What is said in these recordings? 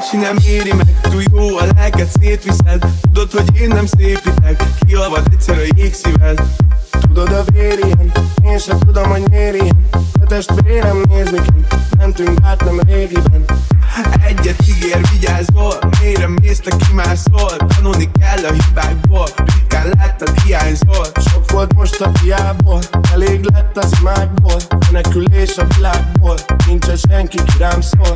Tesi nem éri meg, túl jó a lelket szétviszed. Tudod, hogy én nem szépítek, kialvad egyszer a jégszíved. Tudod a vér ilyen, én sem tudom, hogy miért ilyen. A testvérem néz miként, mentünk át nem régiben. Egyet ígér, vigyázol, mélyre mész, te kimászol. Tanulni kell a hibákból, ritkán láttad, hiányzol. Sok volt most a hiából, elég lett az imákból. Menekülés a világból, nincsen senki, ki rám szól.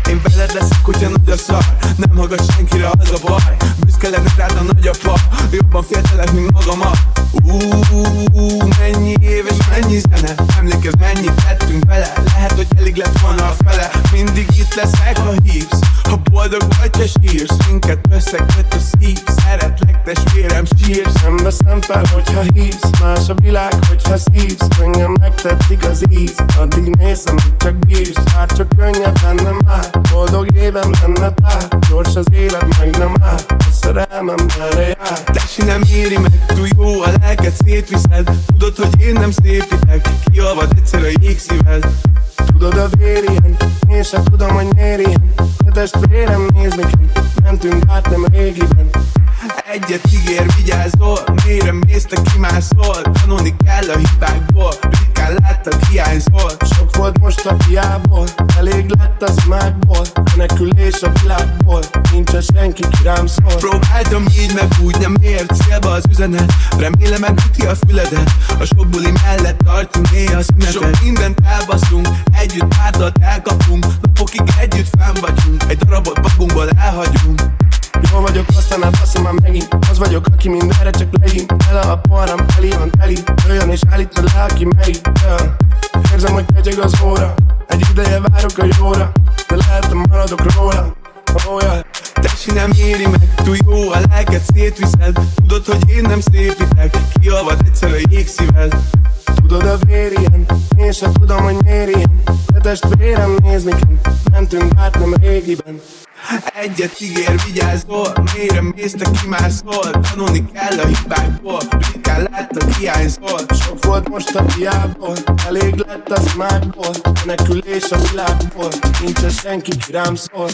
Én veled leszek, hogyha nagy a szar. Nem hallgat senkire, az a baj. Büszke lennek rád a nagyapa, jobban féltelek, mint magamat. Mennyi év és mennyi zene. Emlékezz, mennyit tettünk bele. Lehet, hogy elég lett volna a fele. Mindig itt leszek, ha hívsz. Ha boldog vagy, ha sírsz. Minket összeköt a szív. Szeretlek, testvérem, sírsz. Nem veszem fel, hogyha hívsz. Más a világ, hogyha szívsz. Engem megtetszik az íz. Addig mész, amit csak bírsz. Már csak könnyebb bennem már. Boldog évem lenne pár. Gyors az élet, meg nem áll. A szerelmem merre jár. Tesi nem éri meg, túl jó a lelket szétviszed. Tudod, hogy én nem szépítek, kialvad egyszer a jégszíved. Tudod a vér ilyen, én sem tudom, hogy miért ilyen. A testvérem néz miként, mentünk át nem régiben. Egyet ígér, vigyázol, mélyre mész, te kimászol. Tanulni kell a hibákból, ritkán láttad, hiányzol. Sok volt most a hiából, elég lett az imákból. Menekülés a világból, nincsen senki, ki rám szól. Próbáltam így meg úgy, nem ért célba az üzenet. Remélem megüti a füledet, a sok buli mellett tartunk néha szünetet. Sok mindent elbaszunk, együtt párdat elkapunk. Napokig együtt fenn vagyunk, egy darabot magunkból elhagyunk. Jól vagyok, aztán elbaszom már megint. Az vagyok, aki mindenre csak leint. Tele a porram, teli van teli. Jöjjön és állít le, aki megint. Érzem, hogy pegyeg az óra. Egy ideje várok a jóra, de lehet, hogy maradok róla. Tesi nem éri meg, túl jó a lelket szétviszed. Tudod, hogy én nem szépítek, kialvad egyszer a jégszíved. Tudod a vér ilyen, én sem tudom, hogy miért ilyen. A testvérem néz miként, mentünk át nem régiben. Egyet ígér, vigyázol, mélyre mész, te kimászol. Tanulni kell a hibákból, ritkán láttad, hiányzol. Sok volt most a hiából, elég lett az imákból. Menekülés a világból, nincsen senki, ki rám szól.